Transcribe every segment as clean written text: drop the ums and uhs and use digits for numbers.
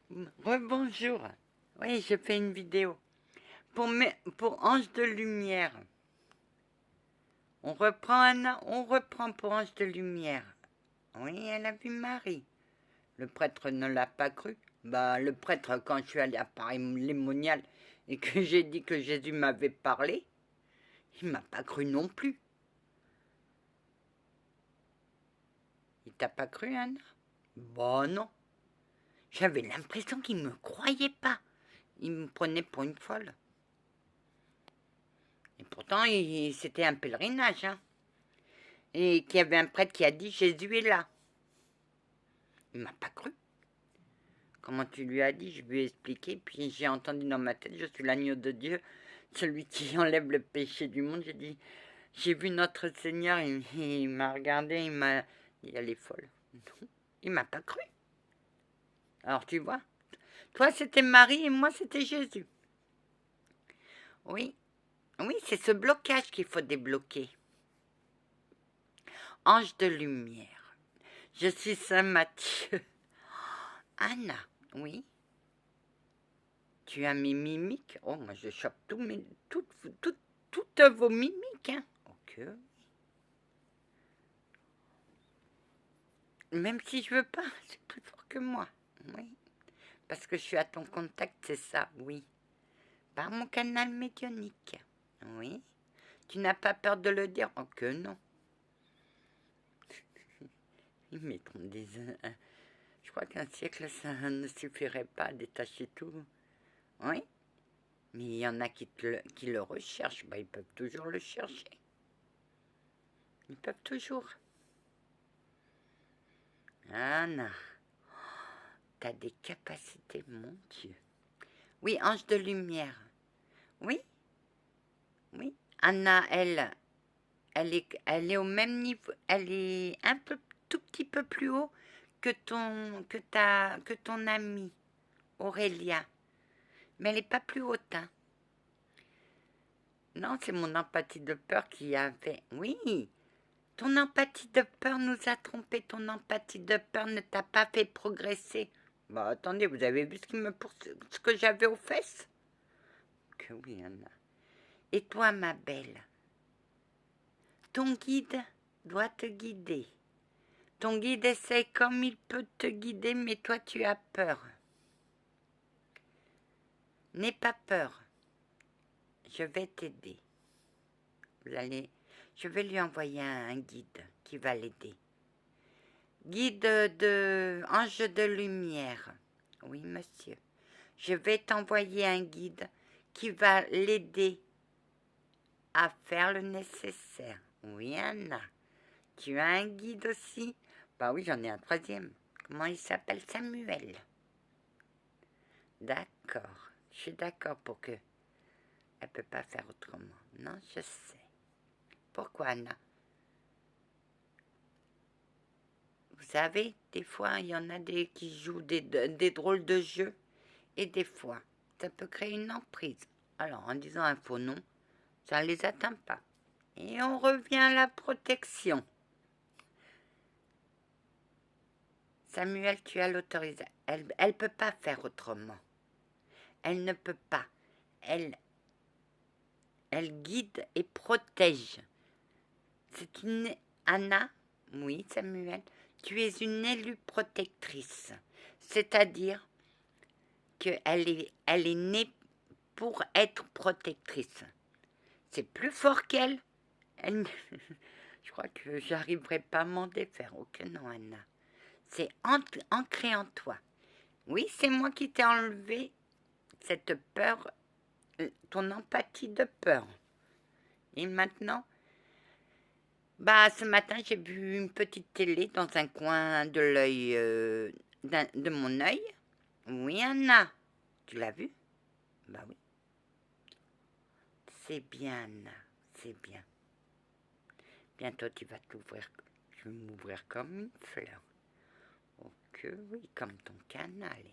Rebonjour. Oui, je fais une vidéo. Pour Ange de Lumière. On reprend Anna, on reprend pour Ange de Lumière. Oui, elle a vu Marie. Le prêtre ne l'a pas cru. Bah, le prêtre, quand je suis allée à Paris-Lémonial et que j'ai dit que Jésus m'avait parlé, il m'a pas cru non plus. Il t'a pas cru, Anna? Bah non. J'avais l'impression qu'il me croyait pas. Il me prenait pour une folle. Et pourtant, c'était un pèlerinage, hein. Et qu'il y avait un prêtre qui a dit Jésus est là. Il m'a pas cru. Comment tu lui as dit? Je lui ai expliqué, puis j'ai entendu dans ma tête, je suis l'agneau de Dieu, celui qui enlève le péché du monde. J'ai dit, j'ai vu notre Seigneur, il m'a regardé, il m'a dit, elle est folle. Non, il m'a pas cru. Alors tu vois, toi c'était Marie et moi c'était Jésus. Oui, oui, c'est ce blocage qu'il faut débloquer. Ange de lumière, je suis Saint Matthieu. Anna, oui. Tu as mes mimiques? Oh, moi je chope toutes vos mimiques, hein. Ok. Même si je veux pas, c'est plus fort que moi. Oui. Parce que je suis à ton contact, c'est ça, oui. Par mon canal médionique. Oui. Tu n'as pas peur de le dire? Oh que non. Ils mettront des... Je crois qu'un siècle, ça ne suffirait pas à détacher tout. Oui. Mais il y en a qui le recherchent. Bah, ils peuvent toujours le chercher. Ils peuvent toujours. Anna, t'as des capacités, mon Dieu. Oui, ange de lumière. Oui, oui. Anna, elle est au même niveau. Elle est un peu, tout petit peu plus haut que ton amie Aurélia. Mais elle n'est pas plus haute, hein. Non, c'est mon empathie de peur qui a fait. Oui, ton empathie de peur nous a trompés. Ton empathie de peur ne t'a pas fait progresser. Bah attendez, vous avez vu ce que j'avais aux fesses? Que oui, Anna. Et toi, ma belle, ton guide doit te guider. Ton guide essaie comme il peut te guider, mais toi tu as peur. N'aie pas peur. Je vais t'aider. Je vais lui envoyer un guide qui va l'aider. Guide de ange de lumière. Oui, monsieur. Je vais t'envoyer un guide qui va l'aider à faire le nécessaire. Oui, Anna. Tu as un guide aussi? Bah oui, j'en ai un troisième. Comment il s'appelle? Samuel. D'accord. Je suis d'accord pour que elle peut pas faire autrement. Non, je sais. Pourquoi, Anna? Vous savez, des fois, il y en a qui jouent des drôles de jeux. Et des fois, ça peut créer une emprise. Alors, en disant un faux nom, ça ne les atteint pas. Et on revient à la protection. Samuel, tu as l'autorisation. Elle peut pas faire autrement. Elle ne peut pas. Elle guide et protège. C'est une... Anna, oui Samuel, tu es une élue protectrice. C'est-à-dire qu'elle est née pour être protectrice. C'est plus fort qu'elle. Je crois que j'arriverai pas à m'en défaire. Ok, non, Anna. C'est ancré en toi. Oui, c'est moi qui t'ai enlevé cette peur, ton empathie de peur. Et maintenant, bah, ce matin, j'ai vu une petite télé dans un coin de l'œil, de mon œil. Oui, Anna. Tu l'as vu? Bah oui. C'est bien, Anna. C'est bien. Bientôt, tu vas t'ouvrir. Je vais m'ouvrir comme une fleur. Ok, oui, comme ton canal.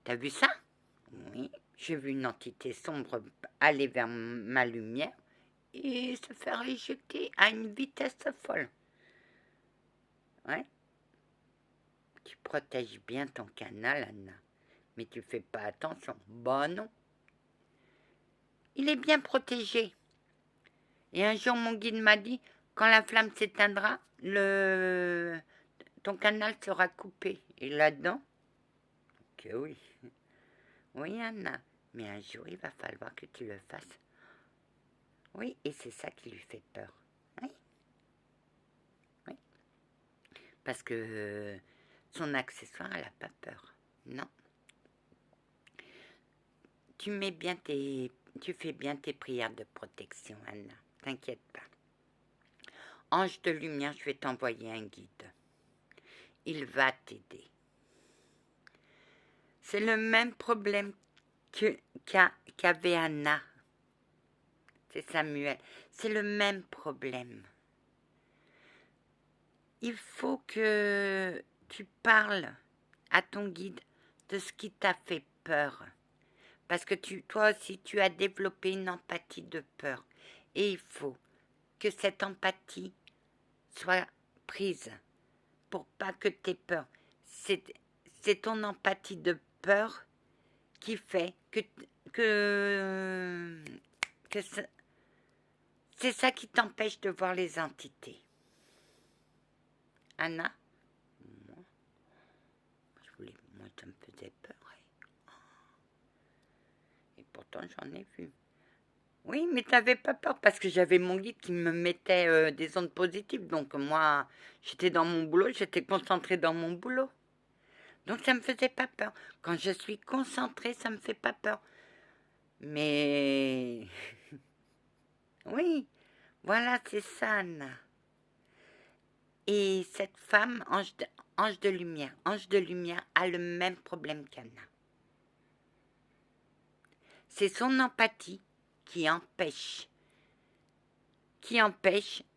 T'as vu ça? Oui. J'ai vu une entité sombre aller vers ma lumière et se faire éjecter à une vitesse folle. Ouais. protèges bien ton canal, Anna. Mais tu fais pas attention. Bah non. Il est bien protégé. Et un jour, mon guide m'a dit, quand la flamme s'éteindra, ton canal sera coupé. Et là-dedans, que oui. Oui, Anna. Mais un jour, il va falloir que tu le fasses. Oui, et c'est ça qui lui fait peur. Oui. Oui. Parce que son accessoire, elle n'a pas peur. Non. Tu fais bien tes prières de protection, Anna. T'inquiète pas. Ange de lumière, je vais t'envoyer un guide. Il va t'aider. C'est le même problème qu'avait Anna. C'est Samuel. C'est le même problème. Il faut que tu parles à ton guide de ce qui t'a fait peur. Parce que toi aussi, tu as développé une empathie de peur. Et il faut que cette empathie soit prise pour pas que tu aies peur. C'est ton empathie de peur qui fait que c'est ça qui t'empêche de voir les entités. Anna, moi ça me faisait peur. Et pourtant j'en ai vu. Oui, mais t'avais pas peur parce que j'avais mon guide qui me mettait des ondes positives. Donc moi, j'étais dans mon boulot, j'étais concentrée dans mon boulot. Donc ça me faisait pas peur. Quand je suis concentrée, ça me fait pas peur. Mais oui, voilà, c'est ça, Anna. Et cette femme, ange de lumière, a le même problème qu'Anna. C'est son empathie qui empêche,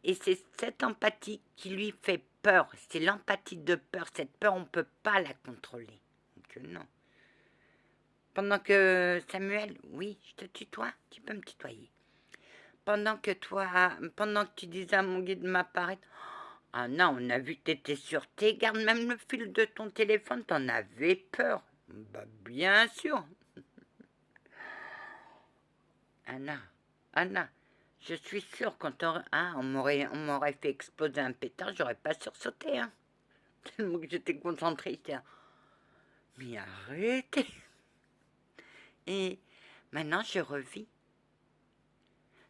et c'est cette empathie qui lui fait peur. C'est l'empathie de peur. Cette peur, on ne peut pas la contrôler. Donc non. Pendant que Samuel, oui, je te tutoie, tu peux me tutoyer. Pendant que tu disais à mon guide de m'apparaître, ah non, on a vu que tu étais sur tes gardes, même le fil de ton téléphone, t'en avais peur. Bah bien sûr. Anna, je suis sûre quand on m'aurait fait exploser un pétard, j'aurais pas sursauté. Hein. Tellement que j'étais concentrée, j'étais là, mais arrêtez. Et maintenant, je revis.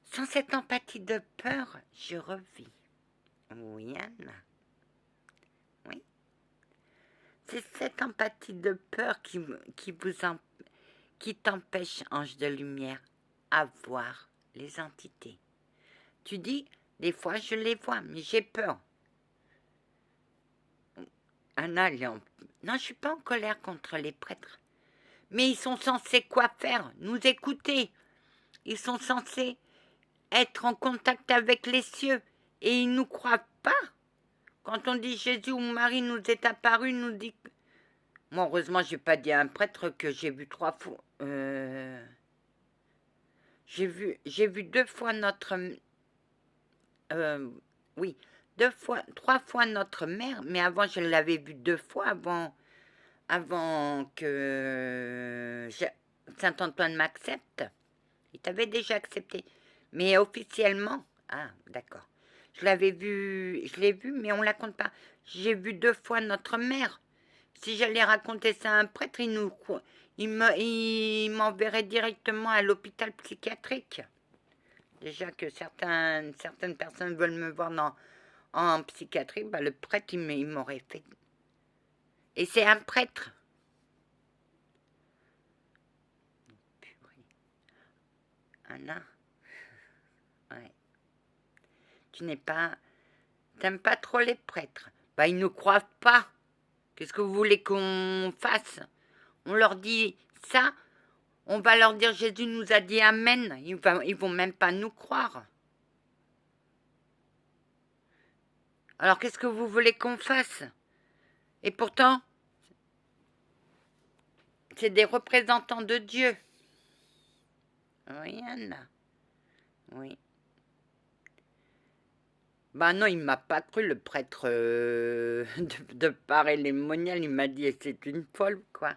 Sans cette empathie de peur, je revis. Oui, Anna. Oui. C'est cette empathie de peur qui t'empêche, ange de lumière, à voir les entités. Tu dis, des fois je les vois, mais j'ai peur. Anna, non, je suis pas en colère contre les prêtres. Mais ils sont censés quoi faire? Nous écouter. Ils sont censés être en contact avec les cieux. Et ils ne nous croient pas. Quand on dit Jésus ou Marie nous est apparu, nous dit... Moi, heureusement, j'ai pas dit à un prêtre que j'ai vu 3 fois... J'ai vu 2 fois notre... oui, 3 fois notre mère, mais avant, je l'avais vue 2 fois avant que Saint-Antoine m'accepte. Il t'avait déjà accepté. Mais officiellement, ah, d'accord. Je l'ai vu, mais on la compte pas. J'ai vu 2 fois notre mère. Si j'allais raconter ça à un prêtre, il m'enverrait directement à l'hôpital psychiatrique. Déjà que certaines personnes veulent me voir en psychiatrie, bah le prêtre, il m'aurait fait. Et c'est un prêtre. Anna, ouais. T'aimes pas trop les prêtres. Bah, ils ne croient pas. Qu'est-ce que vous voulez qu'on fasse? On leur dit ça, on va leur dire Jésus nous a dit Amen. Ils vont même pas nous croire. Alors qu'est-ce que vous voulez qu'on fasse? Et pourtant, c'est des représentants de Dieu. Oui, Anna. Oui. Bah non, il m'a pas cru, le prêtre de Paray-les-Monial. Il m'a dit, c'est une folle, quoi.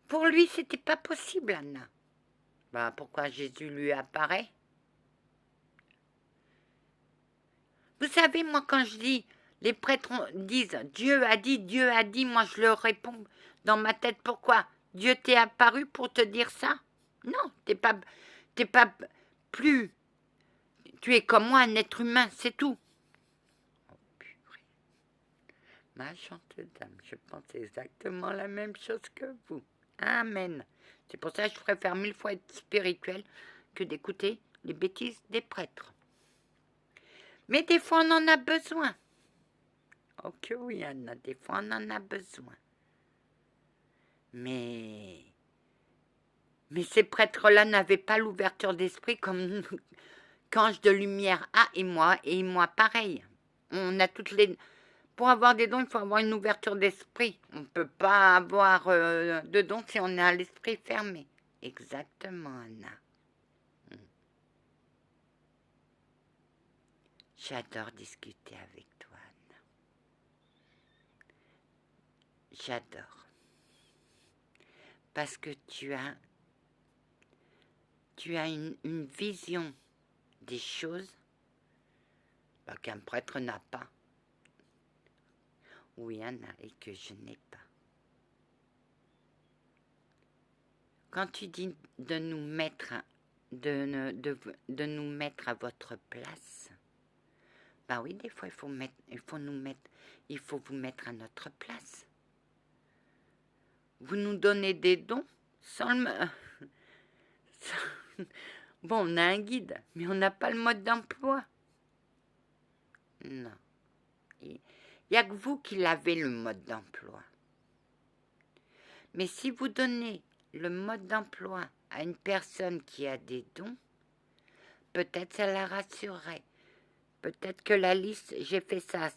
Pour lui, c'était pas possible, Anna. Bah pourquoi Jésus lui apparaît? Vous savez, moi, quand je dis, les prêtres disent Dieu a dit, moi je leur réponds dans ma tête, pourquoi? Dieu t'est apparu pour te dire ça? Non, t'es pas plus, tu es comme moi, un être humain, c'est tout. Oh, purée. Ma chante dame, je pense exactement la même chose que vous. Amen. C'est pour ça que je préfère 1000 fois être spirituel que d'écouter les bêtises des prêtres. Mais des fois, on en a besoin. Ok, oui, Anna, des fois, on en a besoin. Mais ces prêtres-là n'avaient pas l'ouverture d'esprit comme qu'Ange de Lumière a et moi pareil. On a toutes les... Pour avoir des dons, il faut avoir une ouverture d'esprit. On ne peut pas avoir de dons si on a l'esprit fermé. Exactement, Anna. J'adore discuter avec toi, Anna. J'adore. Parce que tu as une vision des choses qu'un prêtre n'a pas. Oui, Anna, et que je n'ai pas. Quand tu dis de nous mettre, de nous mettre à votre place, bah oui, des fois il faut vous mettre à notre place. Vous nous donnez des dons sans le... Bon, on a un guide, mais on n'a pas le mode d'emploi. Non. Il n'y a que vous qui l'avez, le mode d'emploi. Mais si vous donnez le mode d'emploi à une personne qui a des dons, peut-être ça la rassurerait. Peut-être que la liste, j'ai fait ça,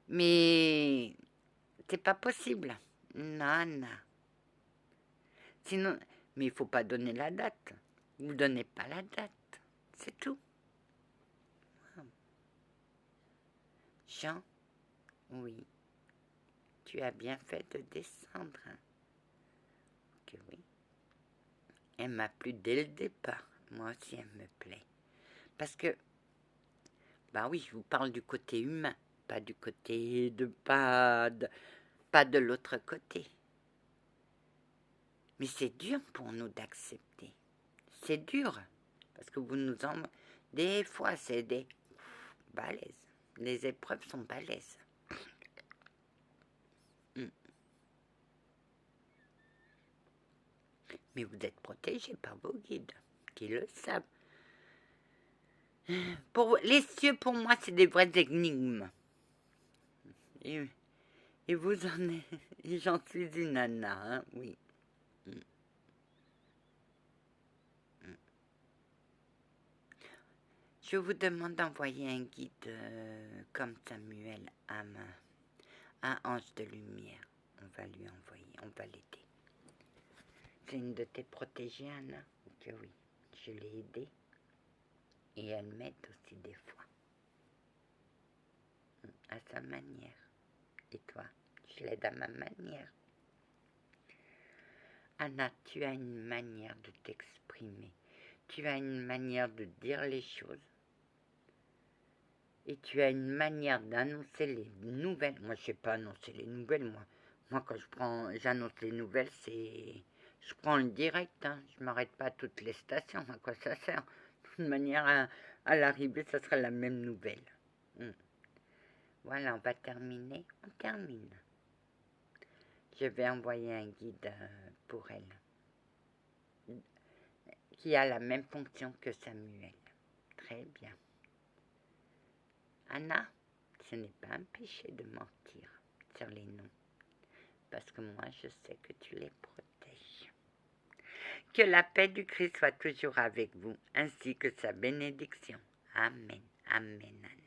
mais c'est pas possible. Non, non. Sinon, mais il faut pas donner la date. Vous donnez pas la date. C'est tout. Jean, oui. Tu as bien fait de descendre. Hein. Que oui. Elle m'a plu dès le départ. Moi aussi, elle me plaît. Parce que, bah oui, je vous parle du côté humain, pas du côté pas de l'autre côté. Mais c'est dur pour nous d'accepter. C'est dur. Parce que vous nous en... Des fois, c'est des balèzes. Les épreuves sont balèzes. Mais vous êtes protégés par vos guides, qui le savent. Pour les cieux, pour moi, c'est des vraies énigmes. Et vous en êtes... J'en suis une nana, hein, oui. Je vous demande d'envoyer un guide comme Samuel à Ange de Lumière. On va lui envoyer, on va l'aider. C'est une de tes protégées, Anna? Ok, oui, je l'ai aidée. Et elle m'aide aussi des fois. À sa manière. Et toi? Je l'aide à ma manière. Anna, tu as une manière de t'exprimer. Tu as une manière de dire les choses. Et tu as une manière d'annoncer les nouvelles. Moi, je ne sais pas annoncer les nouvelles, moi. Moi, quand j'annonce les nouvelles, c'est... Je prends le direct, hein. Je ne m'arrête pas à toutes les stations. À quoi ça sert? De toute manière, à l'arrivée, ça sera la même nouvelle. Voilà, on va terminer. On termine. Je vais envoyer un guide pour elle, qui a la même fonction que Samuel. Très bien. Anna, ce n'est pas un péché de mentir sur les noms, parce que moi, je sais que tu les protèges. Que la paix du Christ soit toujours avec vous, ainsi que sa bénédiction. Amen. Amen. Amen.